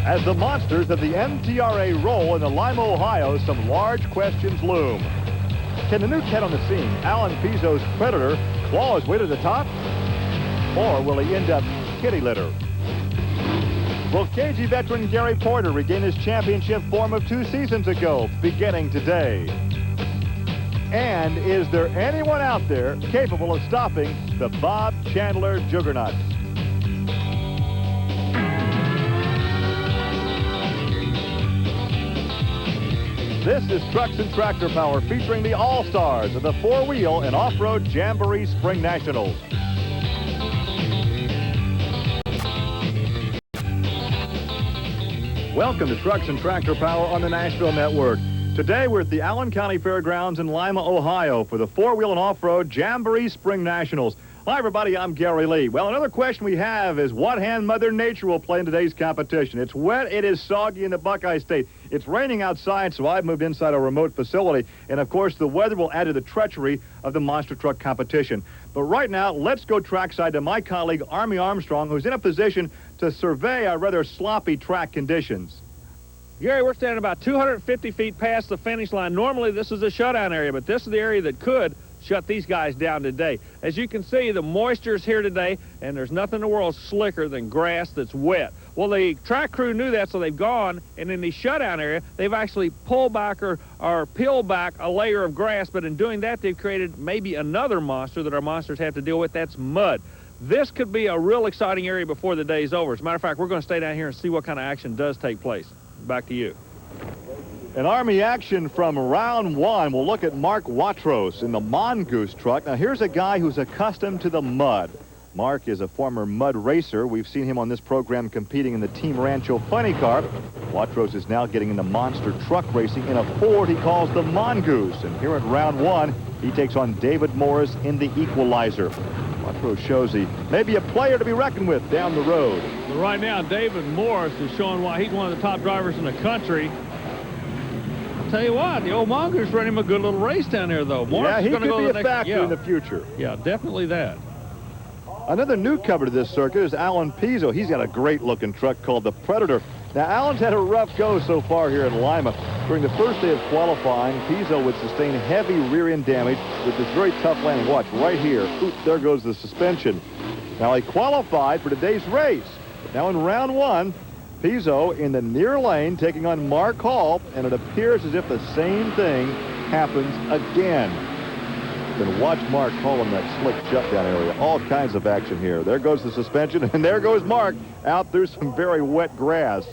As the monsters of the MTRA roll into Lima, Ohio, some large questions loom. Can the new cat on the scene, Alan Pizzo's Predator, claw his way to the top? Or will he end up kitty litter? Will KG veteran Gary Porter regain his championship form of 2 seasons ago, beginning today? And is there anyone out there capable of stopping the Bob Chandler Juggernauts? This is Trucks and Tractor Power, featuring the all-stars of the 4-wheel and off-road Jamboree Spring Nationals. Welcome to Trucks and Tractor Power on the Nashville Network. Today we're at the Allen County Fairgrounds in Lima, Ohio for the 4-wheel and off-road Jamboree Spring Nationals. Hi everybody, I'm Gary Lee. Well, another question we have is what hand Mother Nature will play in today's competition. It's wet, it is soggy in the Buckeye State. It's raining outside, so I've moved inside a remote facility. And of course, the weather will add to the treachery of the monster truck competition. But right now, let's go trackside to my colleague, Army Armstrong, who's in a position to survey our rather sloppy track conditions. Gary, we're standing about 250 feet past the finish line. Normally, this is a shutdown area, but this is the area that could shut these guys down today. As you can see, the moisture is here today, and there's nothing in the world slicker than grass that's wet. Well, the track crew knew that, so they've gone, and in the shutdown area, they've actually pulled back or peeled back a layer of grass, but in doing that, they've created maybe another monster that our monsters have to deal with. That's mud. This could be a real exciting area before the day's over. As a matter of fact, we're going to stay down here and see what kind of action does take place. Back to you. An Army action from round 1. We'll look at Mark Watros in the Mongoose truck. Now, here's a guy who's accustomed to the mud. Mark is a former mud racer. We've seen him on this program competing in the Team Rancho Funny Car. Watros is now getting into monster truck racing in a Ford he calls the Mongoose. And here at round 1, he takes on David Morris in the Equalizer. Watros shows he may be a player to be reckoned with down the road. Well, right now, David Morris is showing why he's one of the top drivers in the country. I'll tell you what, the old Mongoose ran him a good little race down there, though. Morris yeah, he is could go be to a factor in the future. Yeah, definitely that. Another newcomer to this circuit is Alan Pizzo. He's got a great-looking truck called the Predator. Now, Alan's had a rough go so far here in Lima. During the first day of qualifying, Pizzo would sustain heavy rear-end damage with this very tough landing. Watch, right here. Oop, there goes the suspension. Now, he qualified for today's race. But now in round 1, Pizzo in the near lane taking on Mark Hall, and it appears as if the same thing happens again. Then watch Mark Hall in that slick shutdown area. All kinds of action here. There goes the suspension, and there goes Mark out through some very wet grass.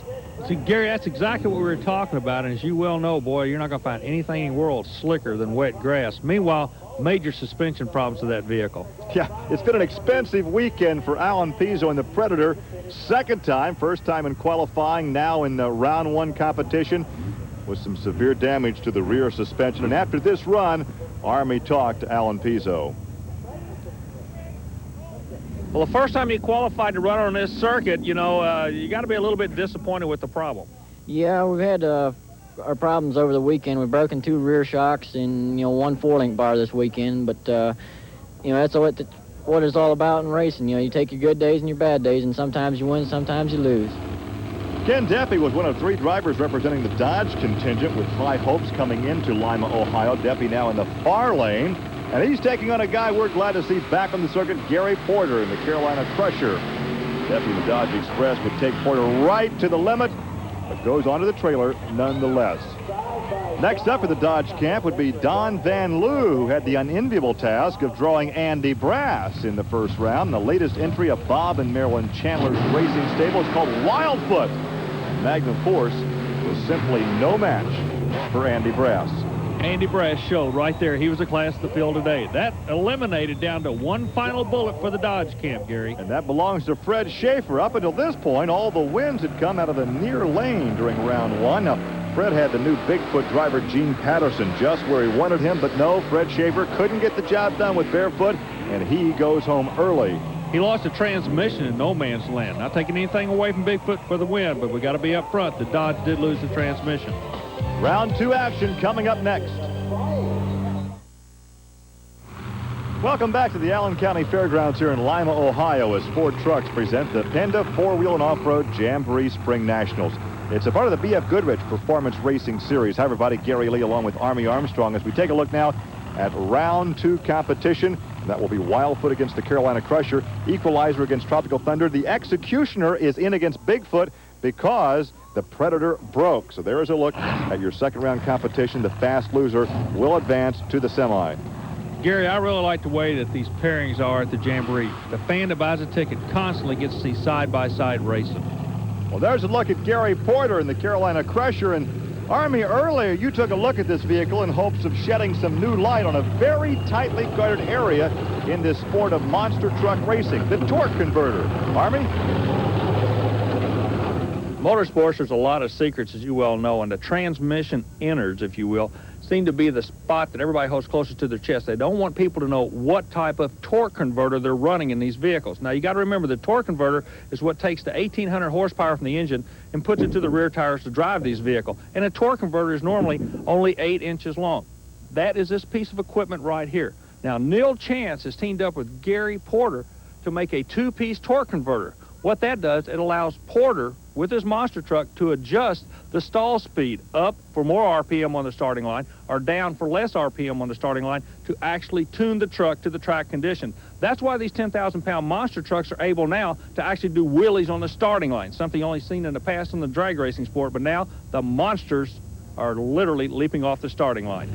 See, Gary, that's exactly what we were talking about, and as you well know, boy, you're not going to find anything in the world slicker than wet grass. Meanwhile, major suspension problems to that vehicle. Yeah, it's been an expensive weekend for Alan Pizzo and the Predator. Second time, first time in qualifying, now in the round 1 competition with some severe damage to the rear suspension. And after this run, Army talked to Alan Pizzo. Well, the first time you qualified to run on this circuit, you know, you got to be a little bit disappointed with the problem. Yeah, we've had our problems over the weekend. We've broken 2 rear shocks and, 1 4-link bar this weekend. But, that's what it's all about in racing. You take your good days and your bad days, and sometimes you win, sometimes you lose. Ken Deppy was one of 3 drivers representing the Dodge contingent with high hopes coming into Lima, Ohio. Deppy now in the far lane. And he's taking on a guy we're glad to see back on the circuit, Gary Porter in the Carolina Crusher. Deppy in the Dodge Express would take Porter right to the limit, but goes onto the trailer nonetheless. Next up for the Dodge camp would be Don Van Loo, who had the unenviable task of drawing Andy Brass in the first round. The latest entry of Bob and Marilyn Chandler's racing stable is called Wildfoot. Magnum Force was simply no match for Andy Brass. Andy Brass showed right there he was a class of the field today. That eliminated down to 1 final bullet for the Dodge camp, Gary. And that belongs to Fred Schaefer. Up until this point, all the wins had come out of the near lane during round 1. Now, Fred had the new Bigfoot driver, Gene Patterson, just where he wanted him, but no, Fred Schaefer couldn't get the job done with Barefoot, and he goes home early. He lost a transmission in no man's land. Not taking anything away from Bigfoot for the win, but we got to be up front. The Dodge did lose the transmission. Round 2 action coming up next. Welcome back to the Allen County Fairgrounds here in Lima, Ohio, as Ford Trucks present the Penda 4-Wheel and Off-Road Jamboree Spring Nationals. It's a part of the B.F. Goodrich Performance Racing Series. Hi, everybody. Gary Lee along with Army Armstrong as we take a look now at round 2 competition. That will be Wildfoot against the Carolina Crusher, Equalizer against Tropical Thunder. The Executioner is in against Bigfoot because the Predator broke. So there is a look at your second round competition. The fast loser will advance to the semi. Gary, I really like the way that these pairings are at the Jamboree. The fan that buys a ticket constantly gets to see side-by-side racing. Well, there's a look at Gary Porter in the Carolina Crusher. And Army, earlier you took a look at this vehicle in hopes of shedding some new light on a very tightly guarded area in this sport of monster truck racing, the torque converter. Army? Motorsports, there's a lot of secrets, as you well know, and the transmission innards, if you will, seem to be the spot that everybody holds closest to their chest. They don't want people to know what type of torque converter they're running in these vehicles. Now, you got to remember the torque converter is what takes the 1,800 horsepower from the engine and puts it to the rear tires to drive these vehicles. And a torque converter is normally only 8 inches long. That is this piece of equipment right here. Now, Neil Chance has teamed up with Gary Porter to make a 2-piece torque converter. What that does, it allows Porter, with his monster truck, to adjust the stall speed up for more RPM on the starting line or down for less RPM on the starting line to actually tune the truck to the track condition. That's why these 10,000-pound monster trucks are able now to actually do wheelies on the starting line, something only seen in the past in the drag racing sport, but now the monsters are literally leaping off the starting line.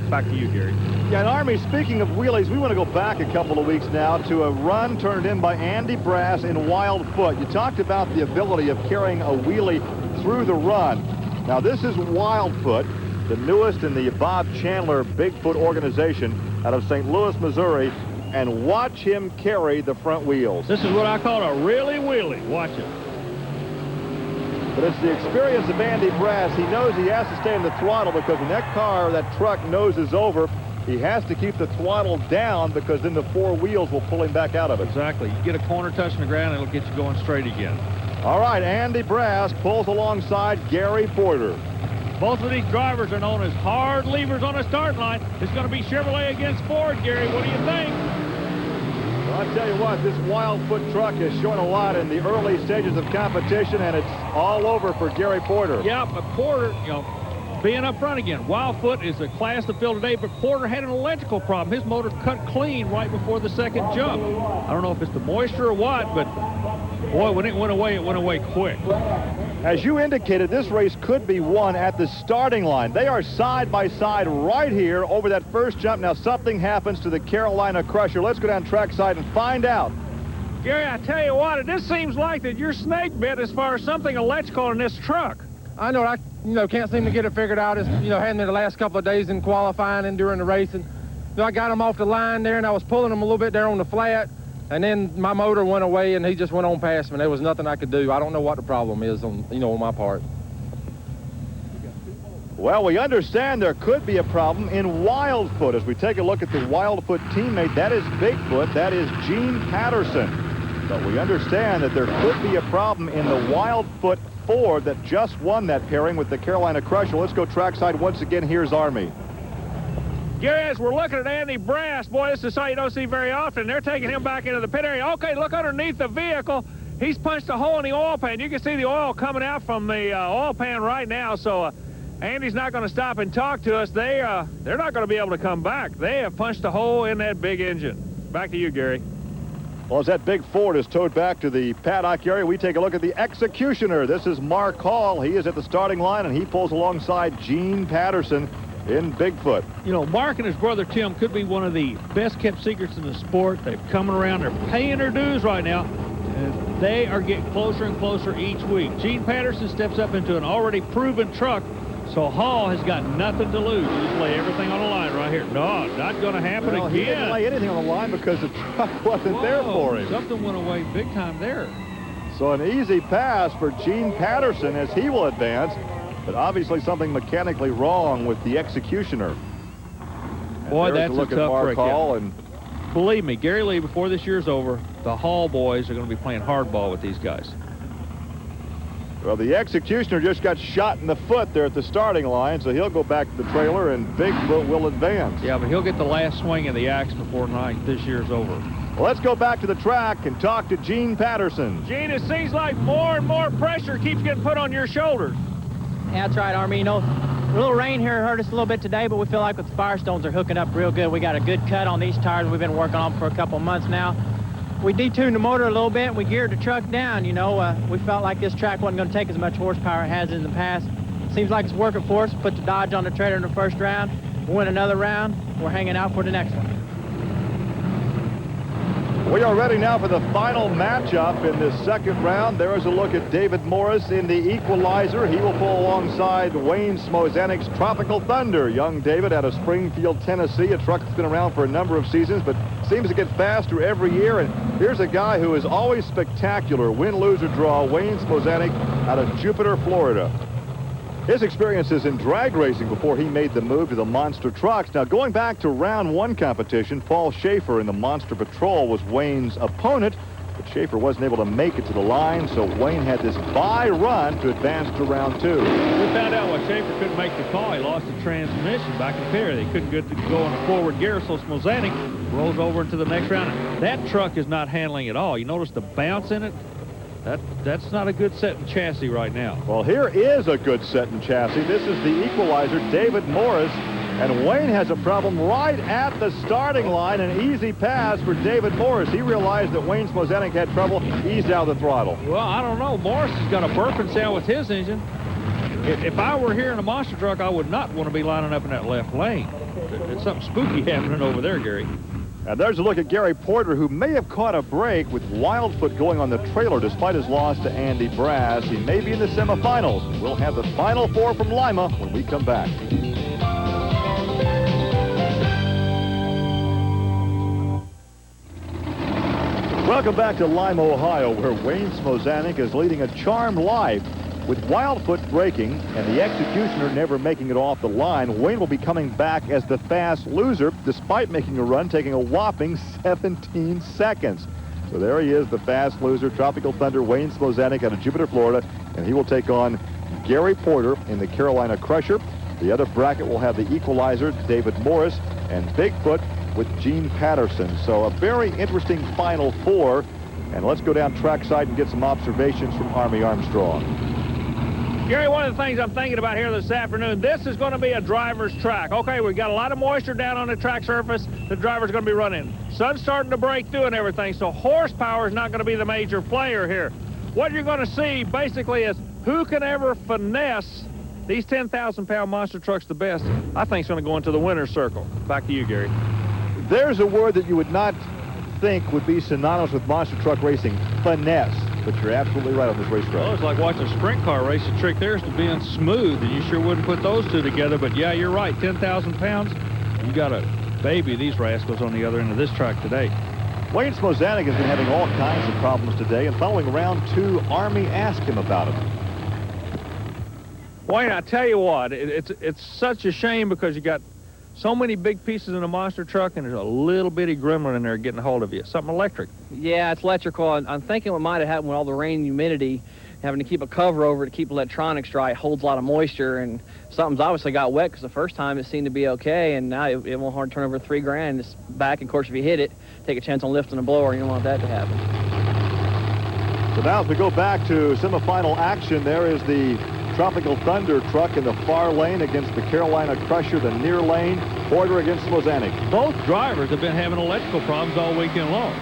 Back to you, Gary. Yeah, and Army, speaking of wheelies, we want to go back a couple of weeks now to a run turned in by Andy Brass in Wildfoot. You talked about the ability of carrying a wheelie through the run. Now, this is Wildfoot, the newest in the Bob Chandler Bigfoot organization out of St. Louis, Missouri, and watch him carry the front wheels. This is what I call a really wheelie. Watch it. But it's the experience of Andy Brass. He knows he has to stay in the throttle because when that car, that truck noses over, he has to keep the throttle down because then the 4 wheels will pull him back out of it. Exactly. You get a corner touching the ground, it'll get you going straight again. All right, Andy Brass pulls alongside Gary Porter. Both of these drivers are known as hard levers on the start line. It's going to be Chevrolet against Ford, Gary. What do you think? Well, I tell you what, this Wildfoot truck has shown a lot in the early stages of competition, and it's all over for Gary Porter. Yeah, but Porter, you know, being up front again. Wildfoot is a class to fill today, but Porter had an electrical problem. His motor cut clean right before the second jump. I don't know if it's the moisture or what, but boy, when it went away quick. As you indicated, this race could be won at the starting line. They are side by side right here over that first jump. Now something happens to the Carolina Crusher. Let's go down trackside and find out. Gary, I tell you what, it just seems like that you're snake bit as far as something electrical in this truck. I know, can't seem to get it figured out. It's, had me the last couple of days in qualifying and during the racing. I got him off the line there, and I was pulling him a little bit there on the flat, and then my motor went away, and he just went on past me. There was nothing I could do. I don't know what the problem is on my part. Well, we understand there could be a problem in Wildfoot. As we take a look at the Wildfoot teammate, that is Bigfoot, that is Gene Patterson. But we understand that there could be a problem in the Wildfoot Ford that just won that pairing with the Carolina Crusher. Let's go trackside once again. Here's Army. Gary, as we're looking at Andy Brass, boy, this is something you don't see very often. They're taking him back into the pit area. Okay, look underneath the vehicle. He's punched a hole in the oil pan. You can see the oil coming out from the oil pan right now. So Andy's not going to stop and talk to us. They're not going to be able to come back. They have punched a hole in that big engine. Back to you, Gary. Well, as that big Ford is towed back to the paddock area, we take a look at the Executioner. This is Mark Hall. He is at the starting line, and he pulls alongside Gene Patterson in Bigfoot. You know, Mark and his brother Tim could be one of the best-kept secrets in the sport. They're coming around. They're paying their dues right now. And they are getting closer and closer each week. Gene Patterson steps up into an already proven truck, so Hall has got nothing to lose. You just lay everything on the line right here. No, not going to happen again. He didn't lay anything on the line because the truck wasn't there for him. Something went away big time there. So an easy pass for Gene Patterson as he will advance, but obviously something mechanically wrong with the Executioner. Boy, that's a tough Mark break. Hall, and believe me, Gary Lee, before this year's over, the Hall boys are going to be playing hardball with these guys. Well, the Executioner just got shot in the foot there at the starting line, so he'll go back to the trailer, and Bigfoot will advance. Yeah, but he'll get the last swing of the axe before this year's over. Well, let's go back to the track and talk to Gene Patterson. Gene, it seems like more and more pressure keeps getting put on your shoulders. Yeah, that's right, Army. You know, a little rain here hurt us a little bit today, but we feel like the Firestones are hooking up real good. We got a good cut on these tires we've been working on for a couple months now. We detuned the motor a little bit, and we geared the truck down. You know, we felt like this track wasn't going to take as much horsepower as it has in the past. Seems like it's working for us. Put the Dodge on the trailer in the first round. We win another round. We're hanging out for the next one. We are ready now for the final matchup in this second round. There is a look at David Morris in the Equalizer. He will pull alongside Wayne Smozanik's Tropical Thunder. Young David out of Springfield, Tennessee, a truck that's been around for a number of seasons, but seems to get faster every year. And here's a guy who is always spectacular. Win, lose, or draw, Wayne Smozanik out of Jupiter, Florida. His experiences in drag racing before he made the move to the monster trucks. Now, going back to round one competition, Paul Schaefer in the Monster Patrol was Wayne's opponent, but Schaefer wasn't able to make it to the line, so Wayne had this bye run to advance to round two. We found out why Schaefer couldn't make the call. He lost the transmission back in the pit. They couldn't get to go on the forward gear, so Smozanik rolls over into the next round. That truck is not handling at all. You notice the bounce in it? That's not a good setting chassis right now. Well, here is a good setting chassis. This is the Equalizer, David Morris, and Wayne has a problem right at the starting line. An easy pass for David Morris. He realized that Wayne Smozanik had trouble, eased out the throttle. Well, I don't know. Morris has got a burping sound with his engine. If I were here in a monster truck, I would not want to be lining up in that left lane. There's something spooky happening over there, Gary. And there's a look at Gary Porter, who may have caught a break with Wildfoot going on the trailer despite his loss to Andy Brass. He may be in the semifinals. We'll have the final four from Lima when we come back. Welcome back to Lima, Ohio, where Wayne Smozanik is leading a charmed life. With Wildfoot breaking and the Executioner never making it off the line, Wayne will be coming back as the fast loser, despite making a run, taking a whopping 17 seconds. So there he is, the fast loser, Tropical Thunder, Wayne Smozanik out of Jupiter, Florida, and he will take on Gary Porter in the Carolina Crusher. The other bracket will have the Equalizer, David Morris, and Bigfoot with Gene Patterson. So a very interesting Final Four. And let's go down trackside and get some observations from Army Armstrong. Gary, one of the things I'm thinking about here this afternoon, this is going to be a driver's track. Okay, we've got a lot of moisture down on the track surface the driver's going to be running. Sun's starting to break through and everything, so horsepower is not going to be the major player here. What you're going to see basically is who can ever finesse these 10,000-pound monster trucks the best. I think it's going to go into the winner's circle. Back to you, Gary. There's a word that you would not think would be synonymous with monster truck racing, finesse. But you're absolutely right on this racetrack. Well, it's like watching a sprint car race. The trick there is to being smooth, and you sure wouldn't put those two together. But yeah, you're right. 10,000 pounds. You got to baby these rascals on the other end of this track today. Wayne Smozanik has been having all kinds of problems today, and following round two, Army asked him about it. Wayne, I tell you what, it's such a shame because you got so many big pieces in a monster truck, and there's a little bitty gremlin in there getting a hold of you. Something electric. Yeah, it's electrical. I'm thinking what might have happened with all the rain and humidity, having to keep a cover over to keep electronics dry. It holds a lot of moisture, and something's obviously got wet because the first time it seemed to be okay, and now it won't hard turn over $3,000. It's back, and of course, if you hit it, take a chance on lifting a blower. You don't want that to happen. So now as we go back to semifinal action, there is the Tropical Thunder truck in the far lane against the Carolina Crusher, the near lane. Porter against Smozanik. Both drivers have been having electrical problems all weekend long.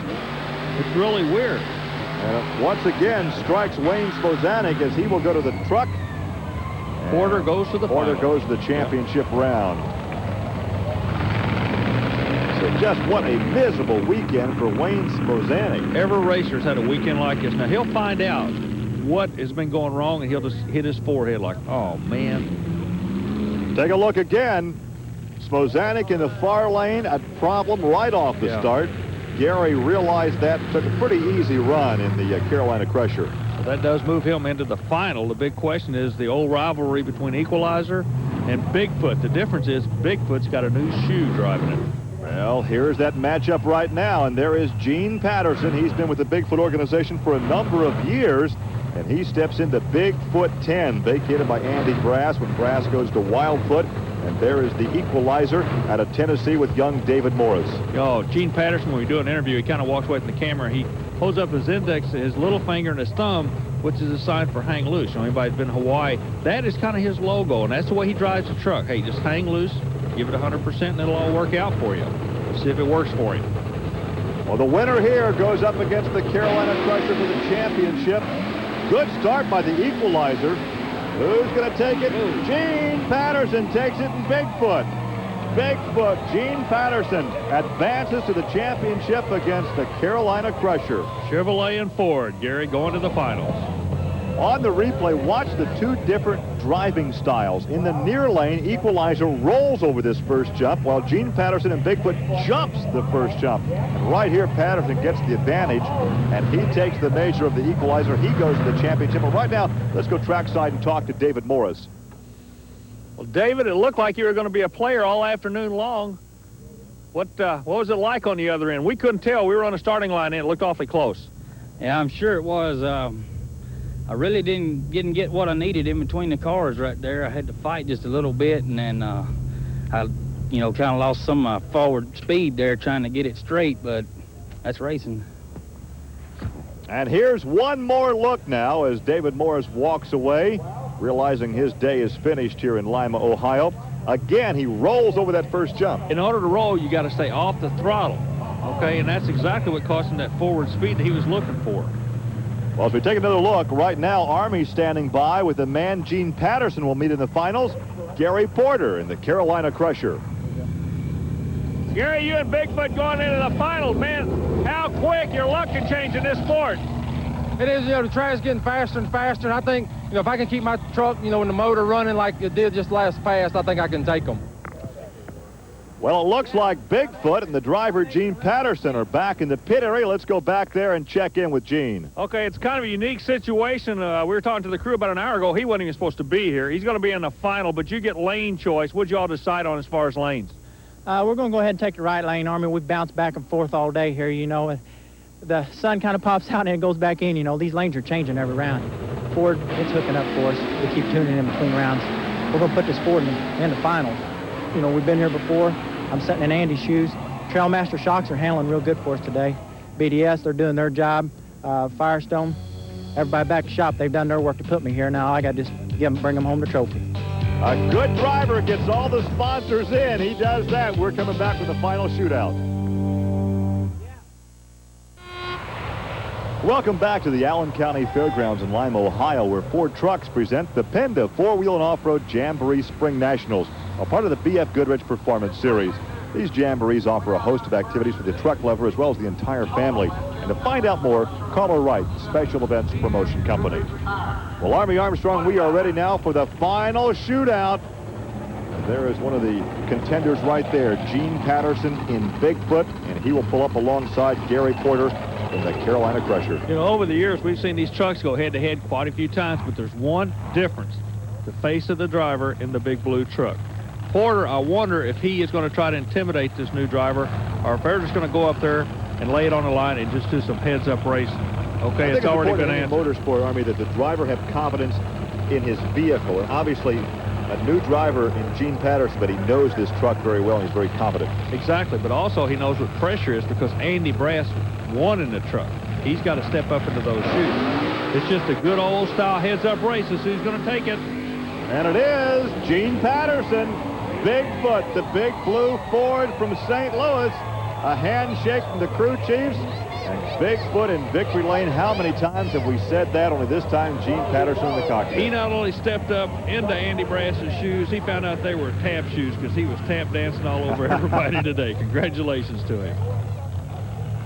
It's really weird. And once again strikes Wayne Smozanik as he will go to the truck. Porter goes to the Porter final. goes to the championship round. So just what a miserable weekend for Wayne Smozanik. Every racer's had a weekend like this. Now, he'll find out what has been going wrong, and he'll just hit his forehead like, oh, man. Take a look again. Smozanik in the far lane, a problem right off the start. Gary realized that, took a pretty easy run in the Carolina Crusher. So that does move him into the final. The big question is the old rivalry between Equalizer and Bigfoot. The difference is Bigfoot's got a new shoe driving it. Well, here's that matchup right now, and there is Gene Patterson. He's been with the Bigfoot organization for a number of years. And he steps into Bigfoot 10, vacated by Andy Brass when Brass goes to Wildfoot. And there is the equalizer out of Tennessee with young David Morris. Oh, Gene Patterson, when we do an interview, he kind of walks away from the camera. He holds up his index, his little finger, and his thumb, which is a sign for hang loose. You know, anybody's been to Hawaii, that is kind of his logo, and that's the way he drives the truck. Hey, just hang loose, give it 100%, and it'll all work out for you. Let's see if it works for you. Well, the winner here goes up against the Carolina Crusher for the championship. Good start by the equalizer. Who's going to take it? Gene Patterson takes it in Bigfoot. Bigfoot, Gene Patterson advances to the championship against the Carolina Crusher. Chevrolet and Ford, Gary, going to the finals. On the replay, watch the two different driving styles. In the near lane, Equalizer rolls over this first jump, while Gene Patterson and Bigfoot jumps the first jump. And right here, Patterson gets the advantage, and he takes the measure of the Equalizer. He goes to the championship. But right now, let's go trackside and talk to David Morris. Well, David, it looked like you were going to be a player all afternoon long. What was it like on the other end? We couldn't tell. We were on the starting line, and it looked awfully close. Yeah, I'm sure it was. I really didn't get what I needed in between the cars right there. I had to fight just a little bit, and then I, kind of lost some of my forward speed there trying to get it straight, but that's racing. And here's one more look now as David Morris walks away, realizing his day is finished here in Lima, Ohio. Again, he rolls over that first jump. In order to roll, you got to stay off the throttle, okay? And that's exactly what cost him that forward speed that he was looking for. Well, as we take another look, right now, Army standing by with the man Gene Patterson will meet in the finals, Gary Porter in the Carolina Crusher. Gary, you and Bigfoot going into the finals, man. How quick your luck can change in this sport. It is, the track's getting faster and faster, and I think, if I can keep my truck, and the motor running like it did just last pass, I think I can take them. Well, it looks like Bigfoot and the driver, Gene Patterson, are back in the pit area. Let's go back there and check in with Gene. Okay, it's kind of a unique situation. We were talking to the crew about an hour ago. He wasn't even supposed to be here. He's going to be in the final, but you get lane choice. What'd you all decide on as far as lanes? We're going to go ahead and take the right lane, Army. We've bounced back and forth all day here, The sun kind of pops out and it goes back in, These lanes are changing every round. Ford, it's hooking up for us. We keep tuning in between rounds. We're going to put this Ford in the finals. We've been here before. I'm sitting in Andy's shoes. Trailmaster shocks are handling real good for us today. BDS, they're doing their job. Firestone, everybody back to shop. They've done their work to put me here. Now I got to just bring them home the trophy. A good driver gets all the sponsors in. He does that. We're coming back with the final shootout. Welcome back to the Allen County Fairgrounds in Lima, Ohio, where Ford Trucks present the Penda four-wheel and off-road Jamboree Spring Nationals, a part of the B.F. Goodrich Performance Series. These Jamborees offer a host of activities for the truck lover as well as the entire family. And to find out more, call or write Special Events Promotion Company. Well, Army Armstrong, we are ready now for the final shootout. And there is one of the contenders right there, Gene Patterson in Bigfoot, and he will pull up alongside Gary Porter in the Carolina Crusher. Over the years, we've seen these trucks go head-to-head quite a few times, but there's one difference. The face of the driver in the big blue truck. Porter, I wonder if he is going to try to intimidate this new driver, or if they're just going to go up there and lay it on the line and just do some heads-up racing. Okay, it's already been answered. Motorsport, Army, that the driver have confidence in his vehicle, and obviously a new driver in Gene Patterson, but he knows this truck very well and he's very confident. Exactly, but also he knows what pressure is because Andy Brass won in the truck. He's got to step up into those shoes. It's just a good old-style heads-up race. Who's going to take it? And it is Gene Patterson, Bigfoot, the big blue Ford from St. Louis. A handshake from the crew chiefs. And Bigfoot in victory lane. How many times have we said that? Only this time, Gene Patterson in the cockpit. He not only stepped up into Andy Brass's shoes, he found out they were tap shoes because he was tap dancing all over everybody today. Congratulations to him.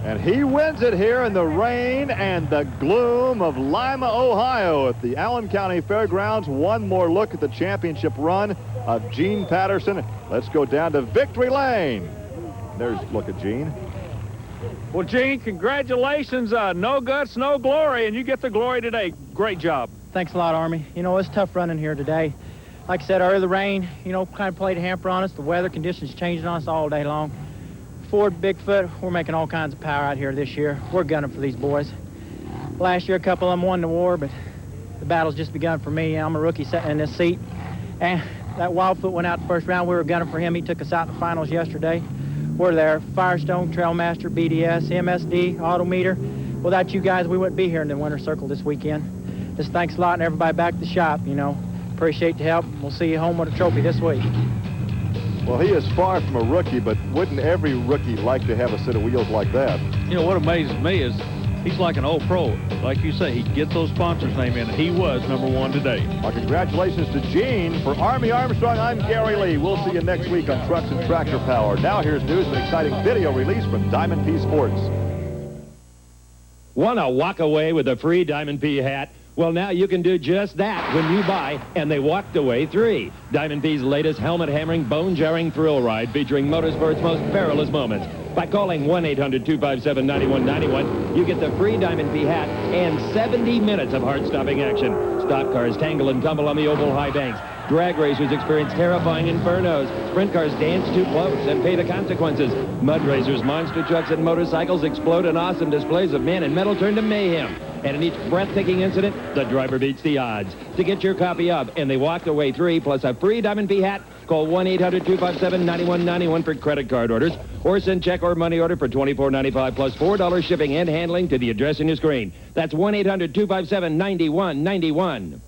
And he wins it here in the rain and the gloom of Lima, Ohio at the Allen County Fairgrounds. One more look at the championship run of Gene Patterson. Let's go down to victory lane. There's a look at Gene. Well, Gene, congratulations. No guts, no glory, and you get the glory today. Great job. Thanks a lot, Army. It's tough running here today. Like I said earlier, the rain, kind of played a hamper on us. The weather conditions changing on us all day long. Ford, Bigfoot, we're making all kinds of power out here this year. We're gunning for these boys. Last year, a couple of them won the war, but the battle's just begun for me. I'm a rookie sitting in this seat. And that Wildfoot went out the first round. We were gunning for him. He took us out in the finals yesterday. We're there. Firestone, Trailmaster, BDS, MSD, Autometer. Without you guys, we wouldn't be here in the winner's circle this weekend. Just thanks a lot, and everybody back at the shop, you know. Appreciate the help. We'll see you home with a trophy this week. Well, he is far from a rookie, but wouldn't every rookie like to have a set of wheels like that? You know, what amazes me is he's like an old pro. Like you say, he gets those sponsors' name in. He was #1 today. Our congratulations to Gene. For Army Armstrong, I'm Gary Lee. We'll see you next week on Trucks and Tractor Power. Now here's news and exciting video release from Diamond P Sports. Want to walk away with a free Diamond P hat? Well, now you can do just that when you buy And They Walked Away 3. Diamond P's latest helmet-hammering, bone-jarring thrill ride featuring motorsport's most perilous moments. By calling 1-800-257-9191, you get the free Diamond P hat and 70 minutes of heart-stopping action. Stock cars tangle and tumble on the oval high banks. Drag racers experience terrifying infernos. Sprint cars dance to floats and pay the consequences. Mud racers, monster trucks, and motorcycles explode in awesome displays of men and metal turn to mayhem. And in each breathtaking incident, the driver beats the odds. To get your copy of And They Walked Away 3 plus a free Diamond P hat, call 1-800-257-9191 for credit card orders, or send check or money order for $24.95 plus $4 shipping and handling to the address on your screen. That's 1-800-257-9191.